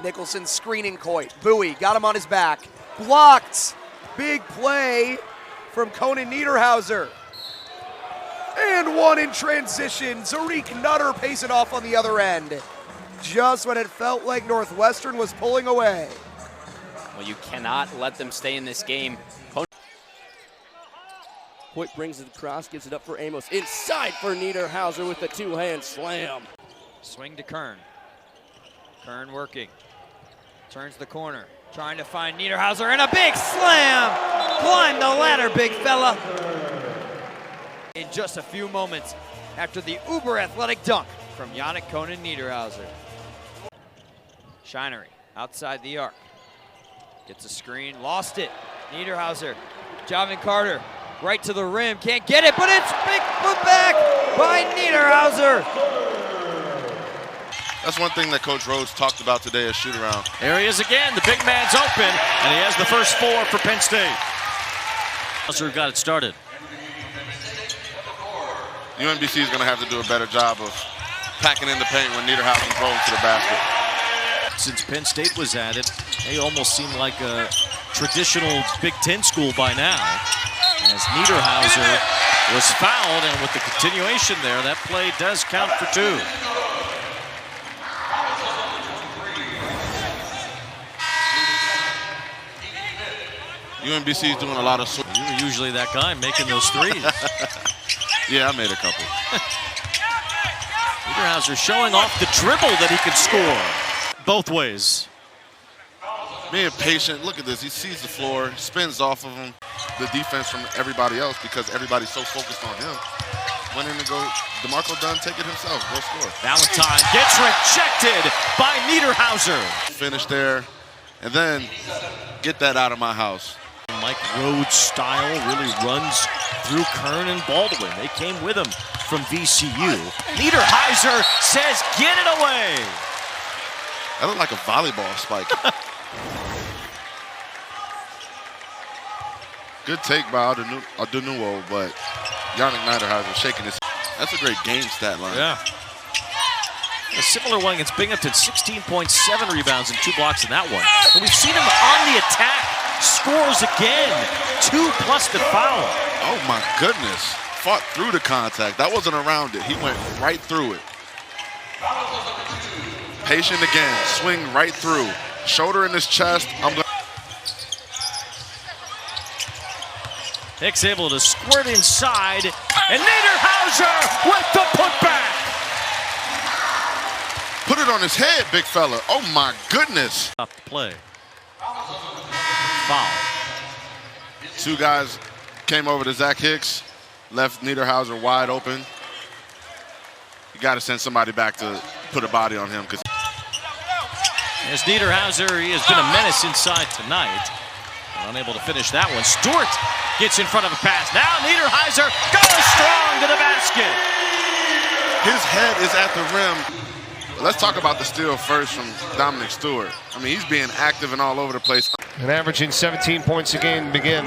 Nicholson screening Coit. Bowie got him on his back. Blocked. Big play from Konan Niederhauser. And one in transition. Yanic Nutter pacing off on the other end. Just when it felt like Northwestern was pulling away. Well, you cannot let them stay in this game. Coit brings it across, gives it up for Amos. Inside for Niederhauser with the two-hand slam. Swing to Kern. Kern working. Turns the corner. Trying to find Niederhauser and a big slam! Climb the ladder, big fella. In just a few moments after the uber athletic dunk from Yanic Konan Niederhauser. Shinery outside the arc. Gets a screen, lost it. Niederhauser, Javin Carter, right to the rim, can't get it, but it's big put back by Niederhauser. That's one thing that Coach Rhodes talked about today at shoot-around. There he is again, the big man's open, and he has the first four for Penn State. Niederhauser got it started. UMBC is going to have to do a better job of packing in the paint when Niederhauser throws to the basket. Since Penn State was at it, they almost seem like a traditional Big Ten school by now. As Niederhauser was fouled, and with the continuation there, that play does count for two. UMBC is doing a lot of... You were usually that guy making those threes. Yeah, I made a couple. Niederhauser showing off the dribble that he could score. Both ways. Being patient, look at this. He sees the floor, spins off of him. The defense from everybody else because everybody's so focused on him. Went in to go, DeMarco Dunn, take it himself, go score. Valentine gets rejected by Niederhauser. Finish there, and then get that out of my house. Mike Rhodes' style really runs through Kern and Baldwin. They came with him from VCU. Niederhauser says, get it away. That looked like a volleyball spike. Good take by Adunuwo, but Yanic Niederhauser shaking his. That's a great game stat line. Yeah. A similar one against Binghamton, 16.7 rebounds and 2 blocks in that one. But we've seen him on the attack. Scores again. 2+ the foul. Oh my goodness. Fought through the contact. That wasn't around it. He went right through it. Patient again. Swing right through. Shoulder in his chest. Hicks able to squirt inside. And Niederhauser with the putback. Put it on his head, big fella. Oh my goodness. Stop the play. Foul. Two guys came over to Zach Hicks, left Niederhauser wide open. You got to send somebody back to put a body on him. As Niederhauser, he has been a menace inside tonight. Unable to finish that one. Stewart gets in front of a pass. Now Niederhauser goes strong to the basket. His head is at the rim. Let's talk about the steal first from Dominic Stewart. I mean, he's being active and all over the place. And averaging 17 points a game begin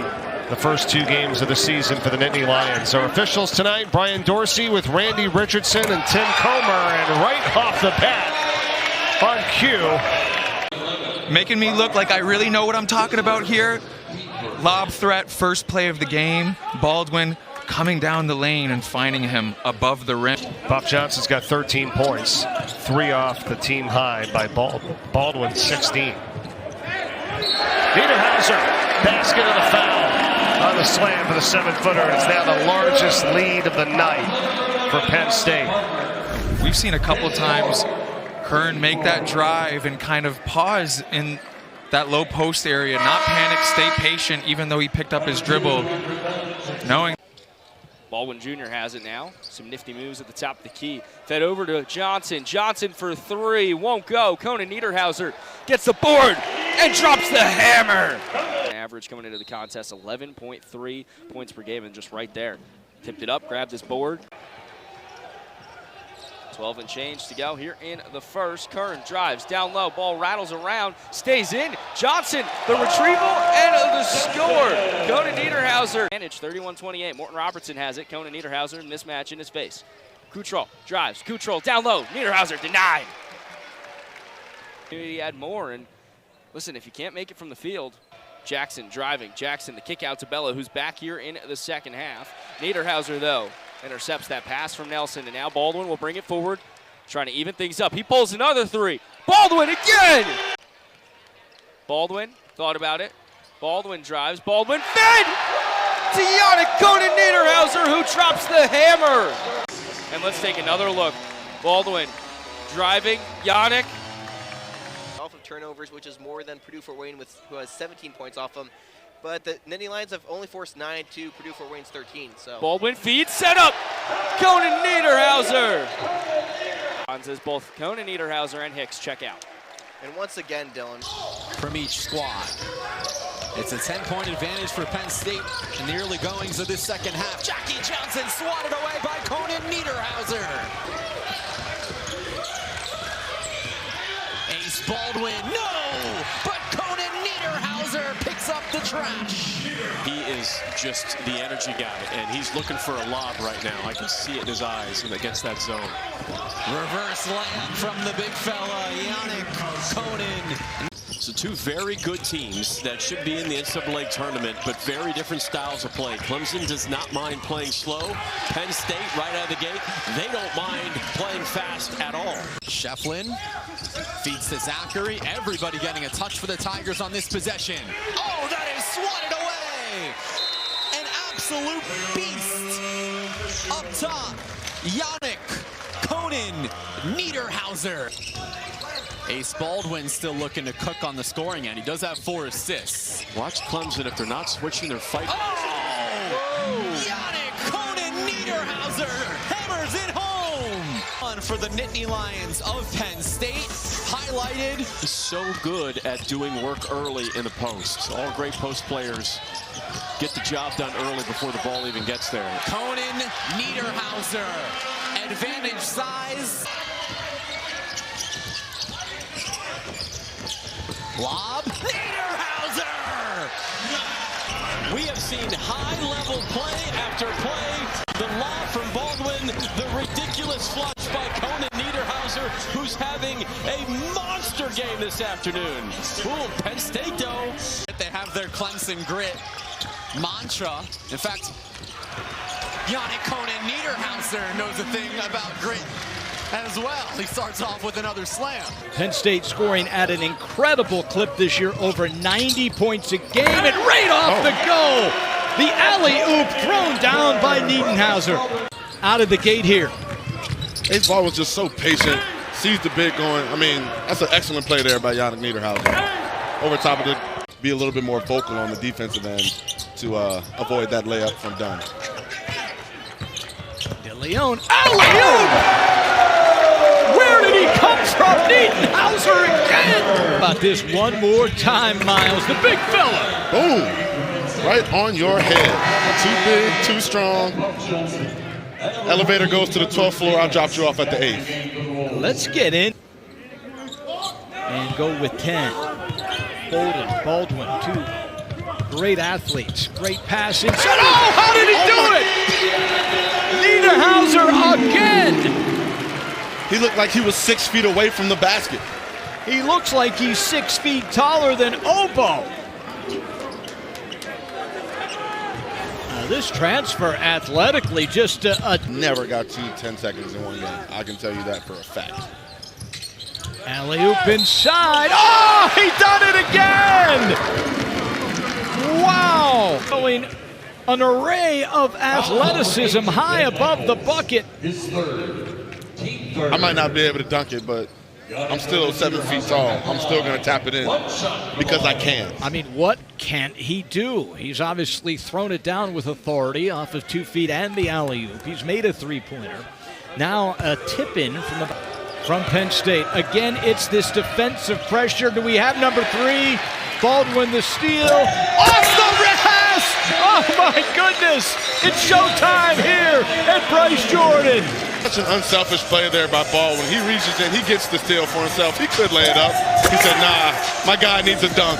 the first 2 games of the season for the Nittany Lions. Our officials tonight, Brian Dorsey with Randy Richardson and Tim Comer. And right off the bat, on cue. Making me look like I really know what I'm talking about here. Lob threat, first play of the game. Baldwin coming down the lane and finding him above the rim. Buff Johnson's got 13 points. 3 off the team high by Baldwin, 16. Niederhauser, basket of the foul on the slam for the 7-footer. It's now the largest lead of the night for Penn State. We've seen a couple times Kern make that drive and kind of pause in that low post area, not panic, stay patient, even though he picked up his dribble, knowing. Baldwin Jr. has it now. Some nifty moves at the top of the key. Fed over to Johnson. Johnson for 3. Won't go. Konan Niederhauser gets the board and drops the hammer. Average coming into the contest, 11.3 points per game, and just right there. Tipped it up, grabbed this board. 12 and change to go here in the first. Kern drives down low. Ball rattles around. Stays in. Johnson, the retrieval and the score. Konan Niederhauser. Advantage 31-28. Morton Robertson has it. Konan Niederhauser, mismatch in his face. Kutrell drives. Kutrell down low. Niederhauser denied. He had more, and listen, if you can't make it from the field, Jackson driving. Jackson, the kick out to Bella, who's back here in the second half. Niederhauser, though, intercepts that pass from Nelson, and now Baldwin will bring it forward, trying to even things up. He pulls another three. Baldwin again! Baldwin thought about it. Baldwin drives. Baldwin fed to Yanic Konan Niederhauser, who drops the hammer. And let's take another look. Baldwin driving. Yanic. Off of turnovers, which is more than Purdue-Fort Wayne, who has 17 points off them. But the Nittany Lions have only forced 9 to Purdue-Fort Wayne's 13. So Baldwin feeds, set up. Konan Niederhauser. Says both Konan Niederhauser and Hicks check out. And once again, Dylan, from each squad. It's a 10-point advantage for Penn State in the early goings of this second half. Jackie Johnson swatted away by Konan Niederhauser. Ace Baldwin, no! But Konan Niederhauser picks up the trash. He is just the energy guy, and he's looking for a lob right now. I can see it in his eyes against that zone. Reverse layup from the big fella, Yanic Konan. So two very good teams that should be in the NCAA tournament, but very different styles of play. Clemson does not mind playing slow. Penn State, right out of the gate, they don't mind playing fast at all. Shefflin feeds to Zachary. Everybody getting a touch for the Tigers on this possession. Oh, that is swatted away! An absolute beast up top. Yanic Konan Niederhauser. Ace Baldwin still looking to cook on the scoring end. He does have 4 assists. Watch Clemson if they're not switching their fight. Oh! Yanic Konan Niederhauser hammers it home! Fun for the Nittany Lions of Penn State. Highlighted. He's so good at doing work early in the post. All great post players get the job done early before the ball even gets there. Konan Niederhauser. Advantage size. Lob. Niederhauser! We have seen high-level play after play. The lob from Baldwin, the ridiculous flush by Konan Niederhauser, who's having a monster game this afternoon. Ooh, Penn State, though. They have their Clemson grit mantra. In fact, Yanic Konan Niederhauser knows a thing about grit as well. He starts off with another slam. Penn State scoring at an incredible clip this year, over 90 points a game, and right off the goal, the alley-oop thrown down by Niederhauser. Out of the gate here. Ace Ball was just so patient, sees the big going. I mean, that's an excellent play there by Yanic Niederhauser. Over top of it, be a little bit more vocal on the defensive end to avoid that layup from Dunn. De Leon, alley-oop! Where did he come from? Niederhauser again! About this one more time, Miles, the big fella. Boom! Right on your head. Too big, too strong. Elevator goes to the 12th floor. I'll drop you off at the 8th. Let's get in and go with 10. Baldwin, 2 great athletes. Great pass inside. Oh, how did he do it? Niederhauser again. He looked like he was 6 feet away from the basket. He looks like he's 6 feet taller than Obo. This transfer athletically just never got to 10 seconds in one game. I can tell you that for a fact. Alley-oop inside. Oh, he done it again! Wow! Showing an array of athleticism high above the bucket. I might not be able to dunk it, but I'm still 7 feet tall. I'm still going to tap it in because I can. I mean, what can't he do? He's obviously thrown it down with authority off of 2 feet and the alley-oop. He's made a three-pointer. Now a tip-in from Penn State. Again, it's this defensive pressure. Do we have number 3? Baldwin the steal. Off the wrist! Oh, my goodness! It's showtime here at Bryce Jordan. Such an unselfish play there by Baldwin. He reaches in, he gets the steal for himself. He could lay it up. He said, nah, my guy needs a dunk.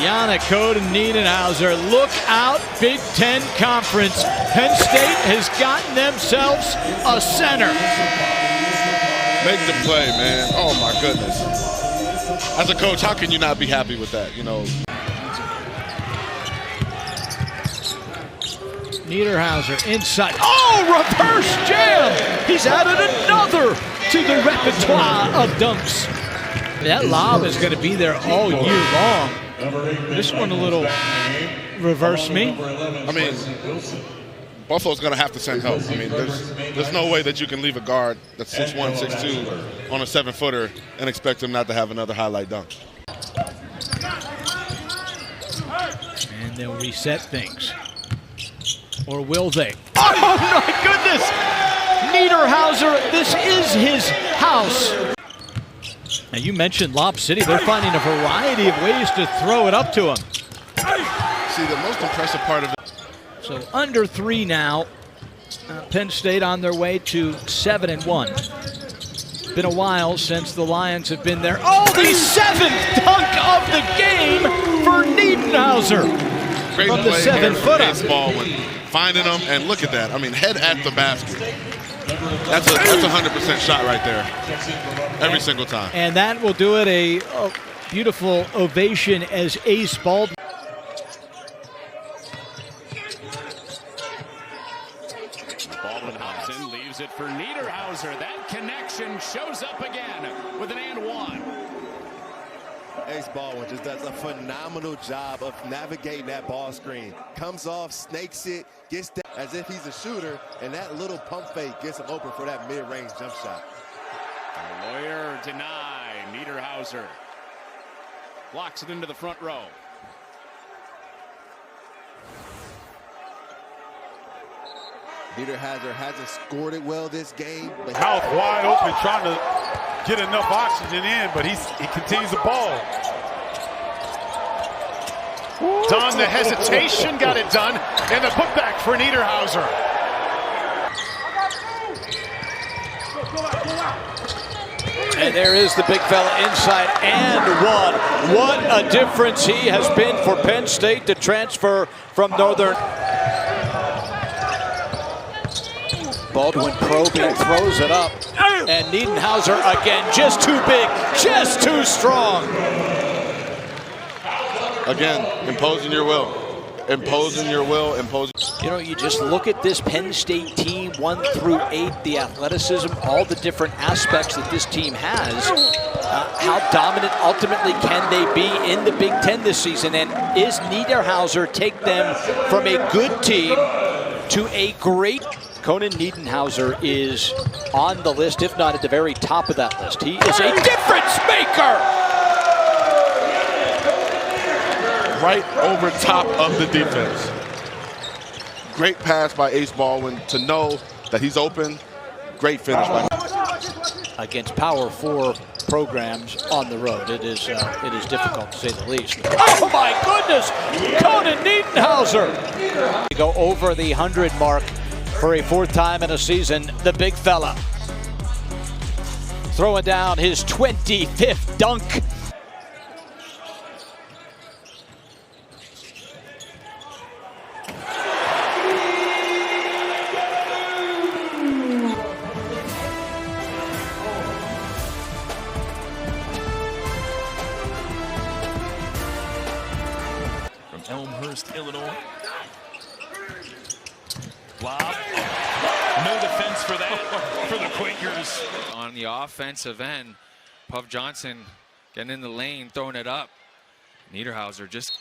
Yanic Konan Niederhauser, look out, Big Ten Conference. Penn State has gotten themselves a center. Make the play, man. Oh, my goodness. As a coach, how can you not be happy with that, you know? Niederhauser inside. Oh, reverse jam! He's added another to the repertoire of dunks. That lob is going to be there all year long. This one a little reverse me. I mean, Buffalo's going to have to send help. I mean, there's no way that you can leave a guard that's 6'1", 6'2", on a 7-footer and expect him not to have another highlight dunk. And they'll reset things. Or will they? Oh, my goodness! Niederhauser, this is his house. Now, you mentioned Lob City. They're finding a variety of ways to throw it up to him. See, the most impressive part of it. So under 3 now. Penn State on their way to 7-1. Been a while since the Lions have been there. Oh, the 7th dunk of the game for Niederhauser. Great from the play 7-footer. Ace Baldwin, finding him, and look at that. I mean, head at the basket. That's a 100% shot right there, every single time. And that will do it. A beautiful ovation as Ace Baldwin. Baldwin hops in, leaves it for Niederhauser. That connection shows up again with an and one. Ace Baldwin just does a phenomenal job of navigating that ball screen. Comes off, snakes it, gets down as if he's a shooter, and that little pump fake gets him open for that mid-range jump shot. Lawyer deny. Niederhauser blocks it into the front row. Niederhauser hasn't scored it well this game. But mouth wide open, trying to get enough oxygen in, but he continues the ball. Done, the hesitation got it done, and the putback for Niederhauser. And there is the big fella inside and one. What a difference he has been for Penn State to transfer from Northern. Baldwin probing, throws it up. And Niederhauser again, just too big, just too strong. Again, imposing your will. Imposing your will, imposing. You know, you just look at this Penn State team, 1 through 8, the athleticism, all the different aspects that this team has. How dominant ultimately can they be in the Big Ten this season? And is Niederhauser take them from a good team to a great? Konan Niederhauser is on the list, if not at the very top of that list. He is a difference maker! Right over top of the defense. Great pass by Ace Baldwin to know that he's open. Great finish by him. Against Power 4 programs on the road, it is difficult to say the least. Oh my goodness! Konan Niederhauser! To go over the 100 mark for a 4th time in a season, the big fella. Throwing down his 25th dunk. From Elmhurst, Illinois. Lob. No defense for that for the Quakers. On the offensive end, Puff Johnson getting in the lane, throwing it up. Niederhauser just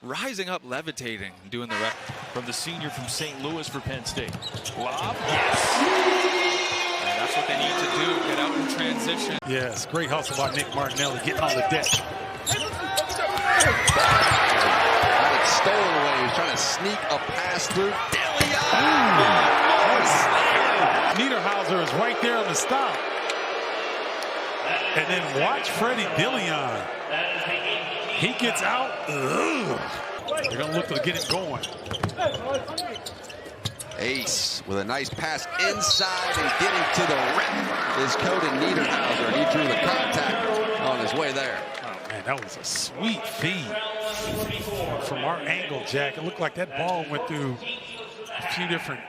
rising up, levitating, doing the rest. From the senior from St. Louis for Penn State. Lob. Yes. And that's what they need to do, get out in transition. Yes, great hustle by Nick Martinelli getting on the deck. Stolen away. He's trying to sneak a pass through. Niederhauser is right there on the stop. And then watch Freddie Dillion. He gets out. Ugh. They're going to look to get him going. Ace with a nice pass inside and getting to the rim is Konan Niederhauser. He drew the contact on his way there. Oh, man, that was a sweet feed from our angle, Jack. It looked like that ball went through a few different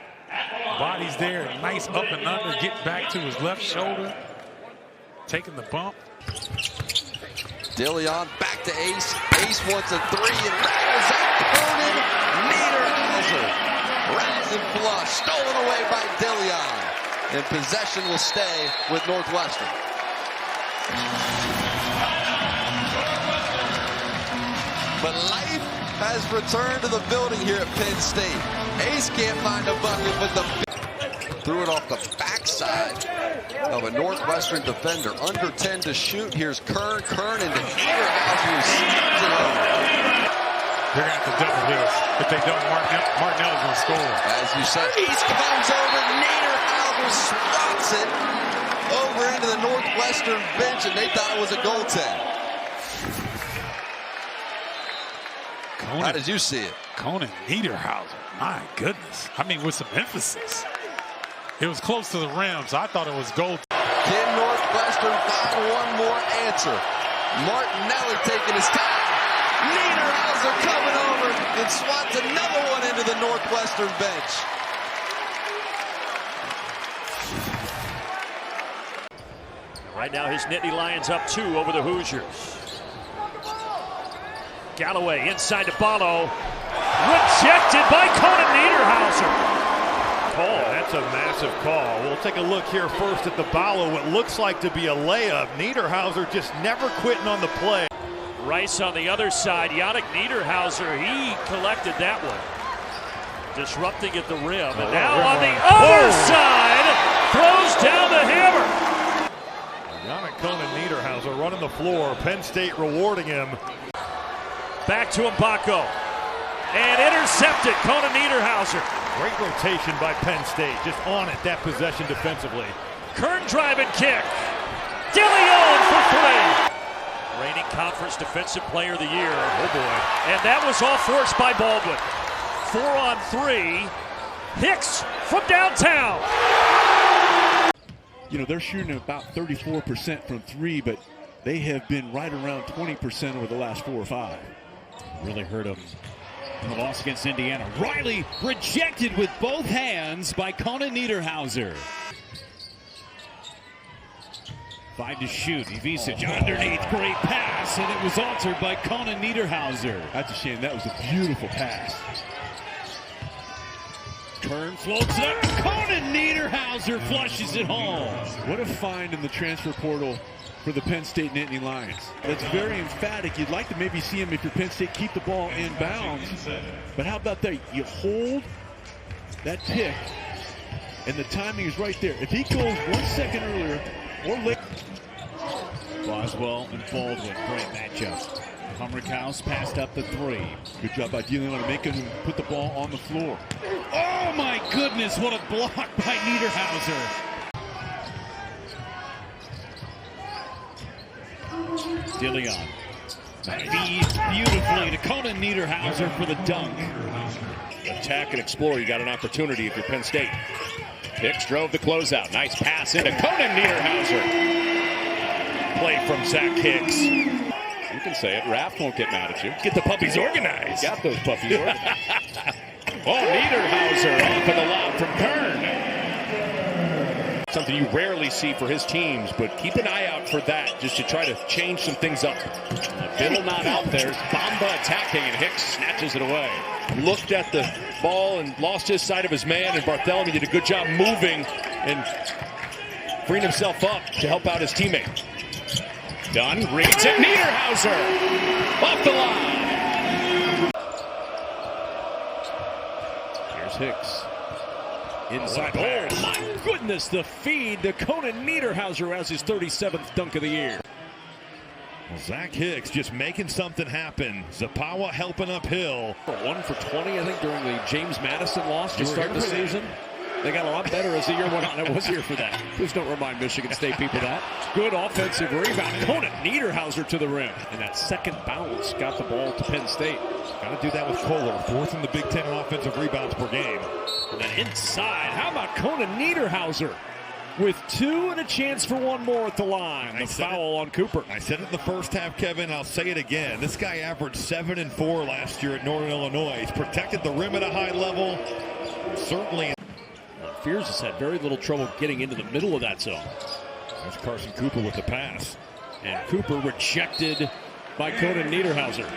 bodies there. Nice up and under, get back to his left shoulder. taking the bump. Dillion back to Ace. Ace wants a three and rattles up Konan Niederhauser. Rise and flush, stolen away by Dillion. And possession will stay with Northwestern. But life has returned to the building here at Penn State. Ace can't find a bucket, but the threw it off the backside of a Northwestern defender. Under 10 to shoot. Here's Kern into Niederhauser, who steps it over. They're going to have to double this. If they don't, Martinelli's going to score. As you said, East comes over. Niederhauser swats it over into the Northwestern bench, and they thought it was a goaltend. How did you see it? Konan Niederhauser. My goodness. I mean, with some emphasis. It was close to the rim, so I thought it was goal. Can Northwestern find one more answer? Martinelli taking his time. Niederhauser coming over and swats another one into the Northwestern bench. Right now, his Nittany Lions up 2 over the Hoosiers. Galloway inside to Ballo. Rejected by Konan Niederhauser. Call. That's a massive call. We'll take a look here first at the Ballo. What looks like to be a layup. Niederhauser just never quitting on the play. Bryce on the other side. Yanic Konan, he collected that one. Disrupting at the rim. And now on the other side, throws down the hammer. Yanic Konan Niederhauser running the floor. Penn State rewarding him. Back to Mbako. And intercepted, Konan Niederhauser. Great rotation by Penn State, just on it, that possession defensively. Kern driving kick. DeLeon for 3. Reigning conference defensive player of the year. Oh boy. And that was all forced by Baldwin. 4 on 3. Hicks from downtown. You know, they're shooting about 34% from 3, but they have been right around 20% over the last 4 or 5. Really hurt him. In the loss against Indiana. Riley rejected with both hands by Konan Niederhauser. 5 to shoot. Ivica underneath. Great pass, and it was altered by Konan Niederhauser. That's a shame. That was a beautiful pass. Kern floats it up. Konan Niederhauser flushes it home. What a find in the transfer portal for the Penn State Nittany Lions. That's very emphatic. You'd like to maybe see him, if you're Penn State, keep the ball in bounds. But how about that? You hold that pick, and the timing is right there. If he goes 1 second earlier or later. Boswell and Baldwin, great matchup. Humrickhouse passed up the 3. Good job by dealing on making him put the ball on the floor. Oh my goodness, what a block by Niederhauser. DeLeon feeds beautifully to Konan Niederhauser for the dunk. Attack and explore. You got an opportunity if you're Penn State. Hicks drove the closeout. Nice pass into Konan Niederhauser. Play from Zach Hicks. You can say it. Raft won't get mad at you. Get the puppies organized. Got those puppies organized. Oh, Niederhauser off of the lob from Kern. Something you rarely see for his teams, but keep an eye out for that just to try to change some things up. Biddle not out there. Bamba attacking, and Hicks snatches it away. Looked at the ball and lost his side of his man, and Barthélemy did a good job moving and freeing himself up to help out his teammate. Dunn reads it. Niederhauser off the line. Here's Hicks. Inside. Oh my goodness, the feed to Konan Niederhauser as his 37th dunk of the year. Well, Zach Hicks just making something happen. Zapawa helping uphill. 1 for 20, I think, during the James Madison loss to start the season. They got a lot better as the year went on. I was here for that. Please don't remind Michigan State people that. Good offensive rebound. Konan Niederhauser to the rim. And that second bounce got the ball to Penn State. Got to do that with Kohler. 4th in the Big Ten in offensive rebounds per game. And then inside, how about Konan Niederhauser with 2 and a chance for 1 more at the line. The foul on Cooper. I said it in the first half, Kevin. I'll say it again. This guy averaged 7 and 4 last year at Northern Illinois. He's protected the rim at a high level. Certainly. Fears has had very little trouble getting into the middle of that zone. That's Carson Cooper with the pass. And Cooper rejected by Konan Niederhauser.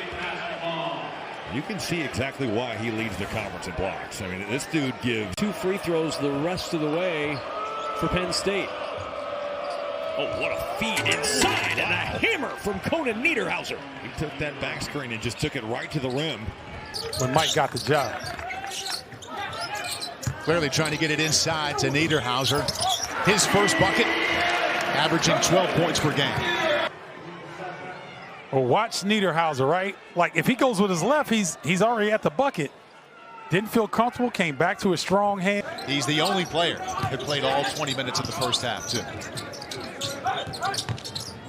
You can see exactly why he leads the conference in blocks. I mean, this dude gives 2 free throws the rest of the way for Penn State. Oh, what a feed inside and a hammer from Konan Niederhauser. He took that back screen and just took it right to the rim. When Mike got the job. Clearly trying to get it inside to Niederhauser. His first bucket, averaging 12 points per game. Well, watch Niederhauser, right? Like, if he goes with his left, he's already at the bucket. Didn't feel comfortable, came back to his strong hand. He's the only player that played all 20 minutes of the first half, too.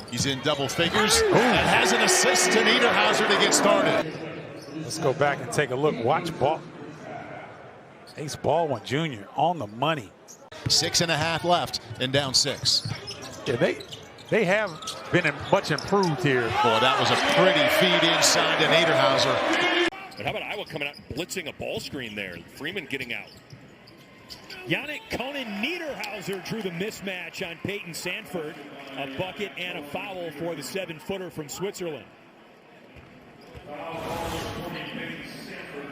He's in double figures and has an assist to Niederhauser to get started. Let's go back and take a look. Watch Ace Baldwin Jr. on the money. 6.5 left and down 6. Yeah, they have been much improved here. Boy, that was a pretty feed inside to Niederhauser. But how about Iowa coming out blitzing a ball screen there? Freeman getting out. Yanic Konan Niederhauser drew the mismatch on Peyton Sanford. A bucket and a foul for the 7-footer from Switzerland.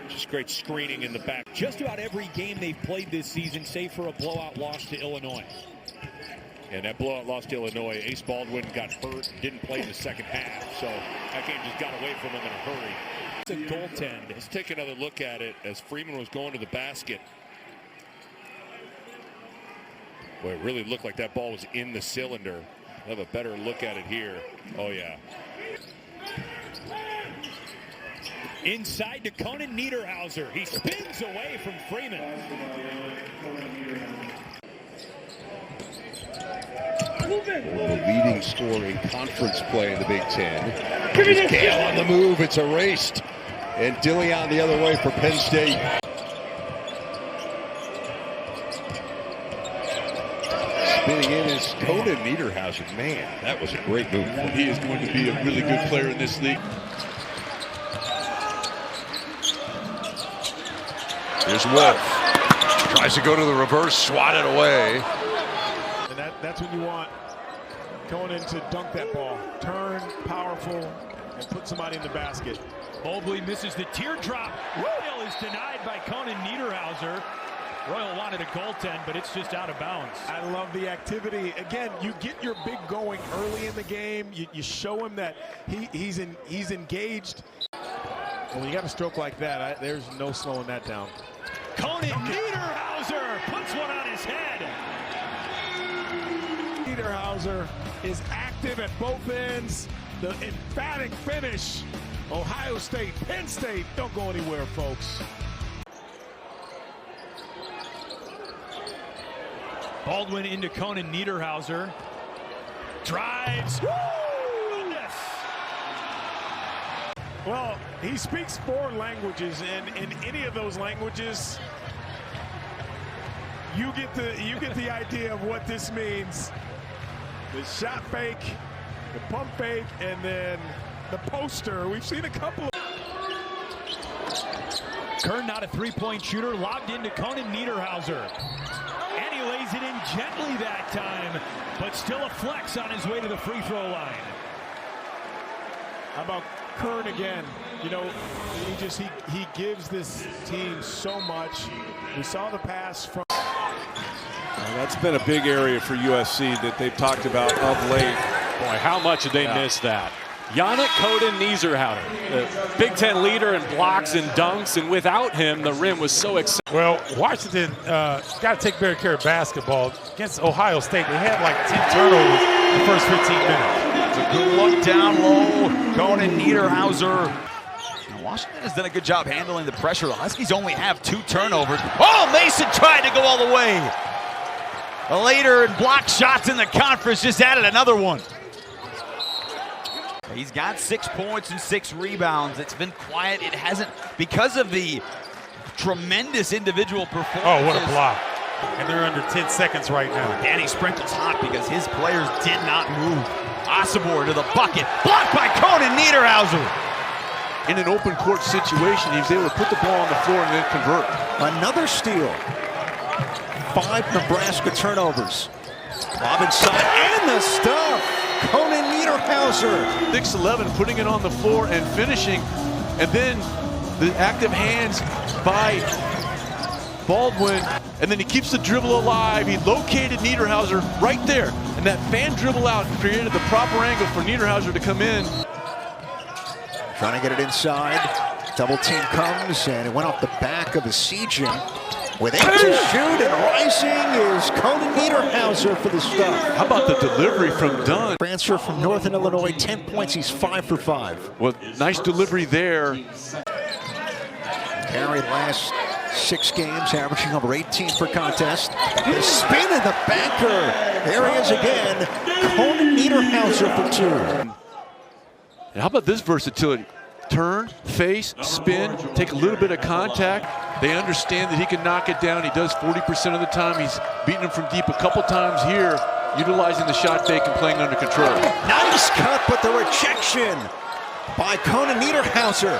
Just great screening in the back. Just about every game they've played this season, save for a blowout loss to Illinois. And that blowout loss to Illinois, Ace Baldwin got hurt, didn't play in the second half. So that game just got away from him in a hurry. It's a goaltend. Let's take another look at it as Freeman was going to the basket. Boy, it really looked like that ball was in the cylinder. We'll have a better look at it here. Oh, yeah. Inside to Konan Niederhauser. He spins away from Freeman. The leading scorer in conference play in the Big Ten. Gale on the move. It's erased. And Dillion the other way for Penn State. Spinning in is Konan Niederhauser. Man, that was a great move. He is going to be a really good player in this league. Here's Wolf. Tries to go to the reverse, swatted away. And that's when you want Konan to dunk that ball. Turn, powerful, and put somebody in the basket. Mobley misses the teardrop. Royal is denied by Konan Niederhauser. Royal wanted a goaltend, but it's just out of bounds. I love the activity. Again, you get your big going early in the game. You show him that he's engaged. And when you got a stroke like that, there's no slowing that down. Konan Niederhauser puts one on his head. Niederhauser is active at both ends. The emphatic finish. Ohio State, Penn State, don't go anywhere, folks. Baldwin into Konan Niederhauser. Drives. Goodness. Well, he speaks 4 languages, and in any of those languages, you get the idea of what this means. The shot fake, the pump fake, and then the poster. We've seen a couple of... Kern not a three-point shooter, lobbed into Konan Niederhauser. And he lays it in gently that time, but still a flex on his way to the free throw line. How about Kern again? You know, he gives this team so much. We saw the pass from... That's been a big area for USC that they've talked about of late. Boy, how much did they miss that? Yanic Konan Niederhauser, the Big Ten leader in blocks and dunks, and without him, the rim was so exciting. Well, Washington got to take better care of basketball. Against Ohio State, they had like 10 turnovers in the first 15 minutes. It's a good look down low. Konan Niederhauser. Washington has done a good job handling the pressure. The Huskies only have 2 turnovers. Oh, Mason tried to go all the way. The leader in block shots in the conference just added another one. He's got 6 points and 6 rebounds. It's been quiet. It hasn't, because of the tremendous individual performances. Oh, what a block. And they're under 10 seconds right now. Danny Sprinkle's hot because his players did not move. Osibor to the bucket. Blocked by Konan Niederhauser. In an open court situation, he was able to put the ball on the floor and then convert. Another steal. 5 Nebraska turnovers. Lob inside, and the stuff. Konan Niederhauser. 6'11", putting it on the floor and finishing. And then the active hands by Baldwin. And then he keeps the dribble alive. He located Niederhauser right there. And that fan dribble out created the proper angle for Niederhauser to come in. Trying to get it inside. Double team comes, and it went off the back of a Sejan. With 8 to shoot, and rising is Konan Niederhauser for the stuff. How about the delivery from Dunn? Transfer from Northern Illinois, 10 points. He's 5 for 5. Well, nice delivery there. Carey last 6 games, averaging over 18 per contest. The spin in the banker. There he is again. Konan Niederhauser for 2. And how about this versatility? Turn, face, spin, take a little bit of contact. They understand that he can knock it down. He does 40% of the time. He's beaten him from deep a couple times here, utilizing the shot fake and playing under control. Nice cut, but the rejection by Konan Niederhauser.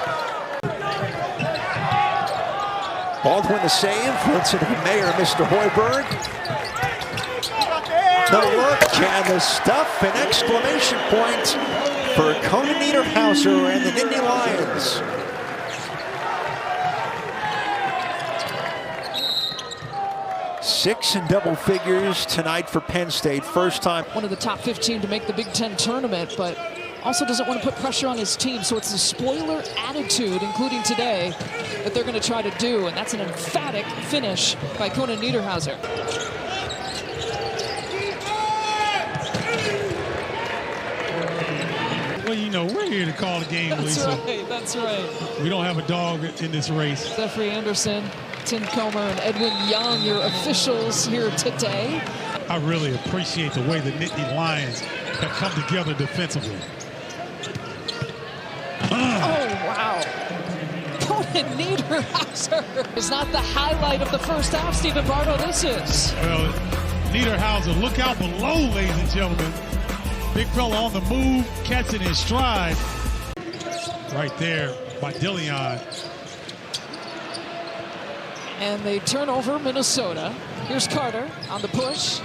Baldwin the save, runs into the mayor, Mr. Hoiberg. The work and the stuff, an exclamation point for Konan Niederhauser and the Nittany Lions. Six in double figures tonight for Penn State. First time. One of the top 15 to make the Big Ten tournament, but also doesn't want to put pressure on his team. So it's a spoiler attitude, including today, that they're going to try to do. And that's an emphatic finish by Konan Niederhauser. Well, you know, we're here to call the game, Lisa. That's right. We don't have a dog in this race. Jeffrey Anderson, Tim Comer, and Edwin Young, your officials here today. I really appreciate the way the Nittany Lions have come together defensively. Oh, wow. Konan Niederhauser is not the highlight of the first half, Stephen Bardo. This is. Well, Niederhauser, look out below, ladies and gentlemen. Big fella on the move, catching his stride. Right there by Dillion. And they turn over Minnesota. Here's Carter on the push.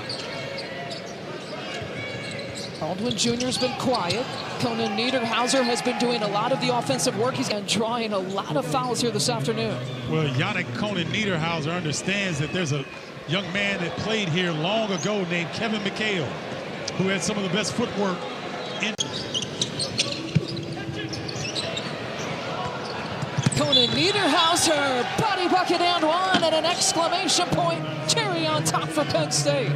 Baldwin Jr. has been quiet. Konan Niederhauser has been doing a lot of the offensive work. He's been drawing a lot of fouls here this afternoon. Well, Yanic Konan Niederhauser understands that there's a young man that played here long ago named Kevin McHale, who had some of the best footwork in. Konan Niederhauser, body bucket and one, and an exclamation point. Cherry on top for Penn State.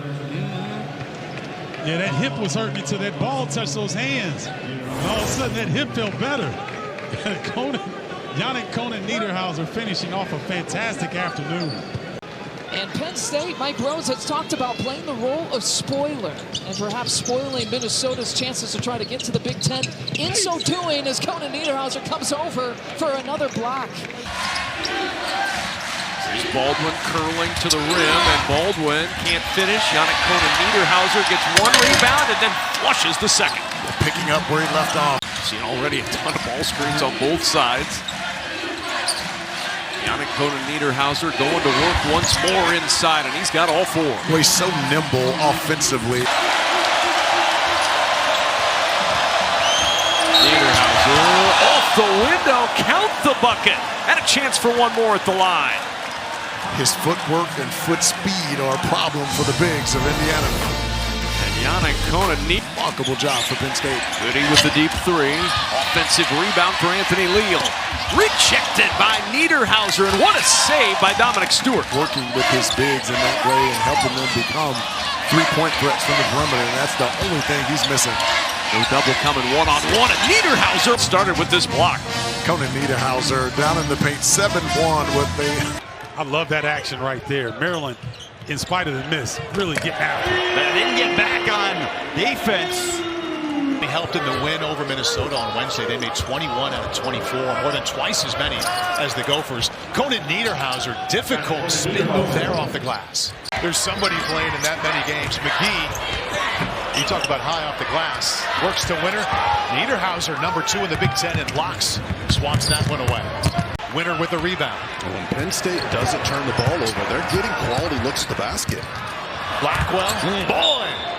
Yeah, that hip was hurting until that ball touched those hands. And all of a sudden, that hip felt better. Yanic Konan Niederhauser finishing off a fantastic afternoon. And Penn State, Mike Rhodes has talked about playing the role of spoiler and perhaps spoiling Minnesota's chances to try to get to the Big Ten. In so doing, as Konan Niederhauser comes over for another block. Here's Baldwin curling to the rim, and Baldwin can't finish. Yanic Konan Niederhauser gets one rebound and then flushes the second. Picking up where he left off. Seen already a ton of ball screens on both sides. Yanic Konan Niederhauser going to work once more inside, and he's got all 4. Well, he's so nimble offensively. Niederhauser off the window, count the bucket, and a chance for one more at the line. His footwork and foot speed are a problem for the bigs of Indiana. And Yanic Konan, remarkable job for Penn State. Goody with the deep 3. Offensive rebound for Anthony Leal. Rejected by Niederhauser, and what a save by Dominic Stewart. Working with his bigs in that way and helping them become three-point threats from the perimeter, and that's the only thing he's missing. No double coming one-on-one, and Niederhauser started with this block. Konan Niederhauser down in the paint, 7-1 with the... I love that action right there. Maryland, in spite of the miss, really getting after it. They didn't get back on defense. They helped in the win over Minnesota on Wednesday. They made 21 out of 24, more than twice as many as the Gophers. Konan Niederhauser, difficult spin move there off the glass. There's somebody playing in that many games. McGee, you talk about high off the glass, works to Winter. Niederhauser, number 2 in the Big Ten in blocks, swats that one away. Winter with the rebound. When Penn State doesn't turn the ball over, they're getting quality looks at the basket. Blackwell, boy!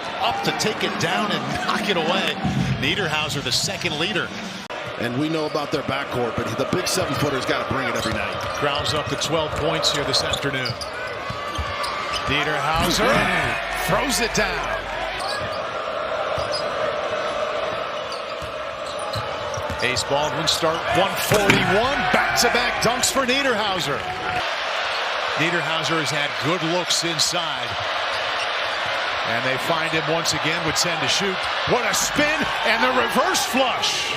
to take it down and knock it away. Niederhauser, the second leader. And we know about their backcourt, but the big 7-footer's got to bring it every night. Grounds up to 12 points here this afternoon. Niederhauser throws it down. Ace Baldwin start 141. Back-to-back dunks for Niederhauser. Niederhauser has had good looks inside. And they find him once again with 10 to shoot. What a spin and the reverse flush.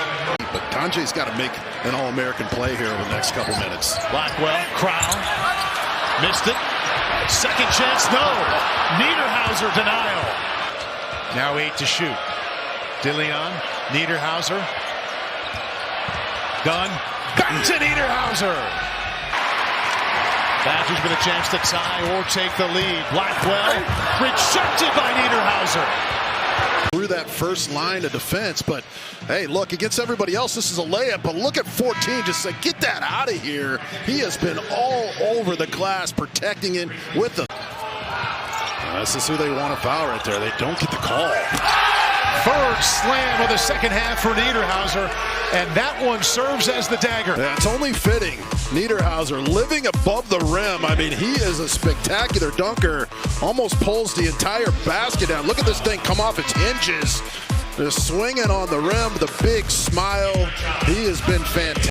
But Kanje's got to make an All-American play here over the next couple minutes. Blackwell, Crown, missed it. Second chance, no. Niederhauser denial. Now 8 to shoot. DeLeon, Niederhauser. Gunn, back to Niederhauser. Badgers with a chance to tie or take the lead. Blackwell rejected by Niederhauser. Through that first line of defense, but hey, look, against everybody else, this is a layup, but look at 14, just say, get that out of here. He has been all over the glass, protecting it with the... This is who they want to foul right there. They don't get the call. Third slam of the second half for Niederhauser, and that one serves as the dagger. Yeah, it's only fitting. Niederhauser living above the rim. I mean, he is a spectacular dunker. Almost pulls the entire basket down. Look at this thing come off its hinges. Just swinging on the rim with a big smile. He has been fantastic.